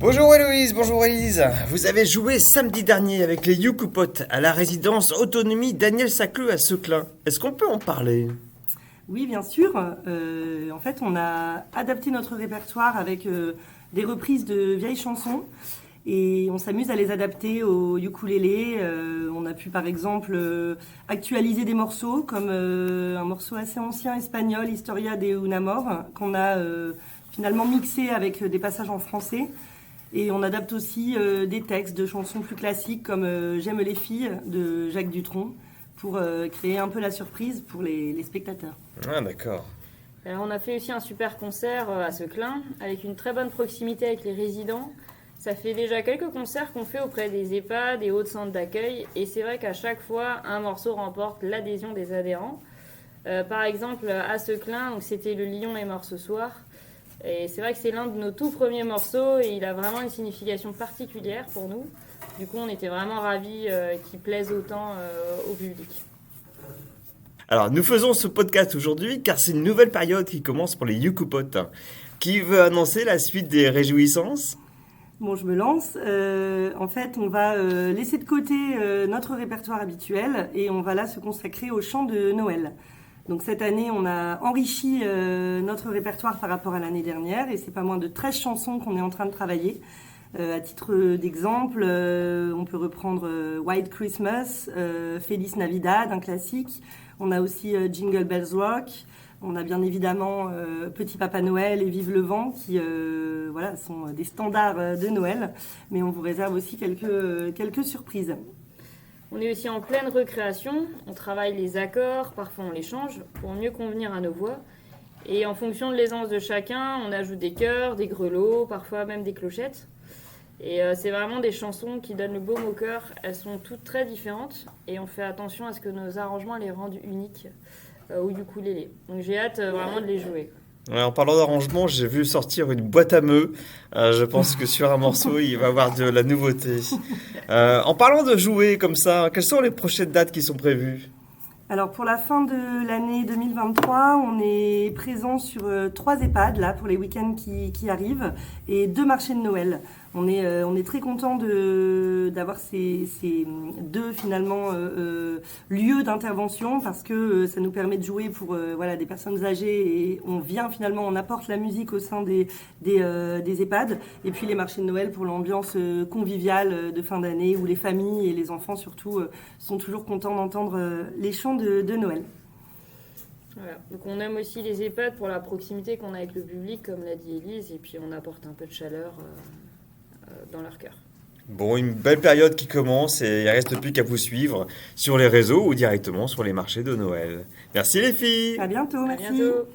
Bonjour Héloïse, bonjour Élise. Vous avez joué samedi dernier avec les Youkoupot à la résidence autonomie Daniel Sacleux à Seclin. Est-ce qu'on peut en parler? Oui, bien sûr. En fait, on a adapté notre répertoire avec des reprises de vieilles chansons et on s'amuse à les adapter au ukulélé. On a pu par exemple actualiser des morceaux comme un morceau assez ancien espagnol, Historia de un amor, qu'on a finalement mixé avec des passages en français. Et on adapte aussi des textes de chansons plus classiques comme J'aime les filles de Jacques Dutronc pour créer un peu la surprise pour les spectateurs. Ah d'accord. On a fait aussi un super concert à Seclin avec une très bonne proximité avec les résidents. Ça fait déjà quelques concerts qu'on fait auprès des EHPAD et autres centres d'accueil et c'est vrai qu'à chaque fois un morceau remporte l'adhésion des adhérents. Par exemple à Seclin, donc c'était Le lion est mort ce soir. Et c'est vrai que c'est l'un de nos tout premiers morceaux et il a vraiment une signification particulière pour nous. Du coup, on était vraiment ravis qu'il plaise autant au public. Alors nous faisons ce podcast aujourd'hui car c'est une nouvelle période qui commence pour les Youkoupot. Qui veut annoncer la suite des réjouissances? Bon, je me lance. En fait, on va laisser de côté notre répertoire habituel et on va là se consacrer au chant de Noël. Donc cette année, on a enrichi notre répertoire par rapport à l'année dernière et c'est pas moins de 13 chansons qu'on est en train de travailler. À titre d'exemple, on peut reprendre White Christmas, Feliz Navidad, un classique. On a aussi Jingle Bells Rock. On a bien évidemment Petit Papa Noël et Vive le vent qui voilà, sont des standards de Noël. Mais on vous réserve aussi quelques surprises. On est aussi en pleine recréation, on travaille les accords, parfois on les change pour mieux convenir à nos voix. Et en fonction de l'aisance de chacun, on ajoute des chœurs, des grelots, parfois même des clochettes. Et c'est vraiment des chansons qui donnent le baume au cœur. Elles sont toutes très différentes et on fait attention à ce que nos arrangements les rendent uniques au ukulélé. Donc j'ai hâte vraiment de les jouer. Ouais, en parlant d'arrangement, j'ai vu sortir une boîte à meux. Je pense que sur un morceau, il va y avoir de la nouveauté. En parlant de jouer comme ça, quelles sont les prochaines dates qui sont prévues? Alors pour la fin de l'année 2023, on est présent sur 3 EHPAD là, pour les week-ends qui arrivent et 2 marchés de Noël. On est très content d'avoir ces deux finalement lieux d'intervention parce que ça nous permet de jouer pour voilà, des personnes âgées et on apporte la musique au sein des EHPAD et puis les marchés de Noël pour l'ambiance conviviale de fin d'année où les familles et les enfants surtout sont toujours contents d'entendre les chants de Noël. Voilà. Donc on aime aussi les EHPAD pour la proximité qu'on a avec le public, comme l'a dit Élise, et puis on apporte un peu de chaleur dans leur cœur. Bon, une belle période qui commence et il ne reste plus qu'à vous suivre sur les réseaux ou directement sur les marchés de Noël. Merci les filles! À bientôt, merci! À bientôt.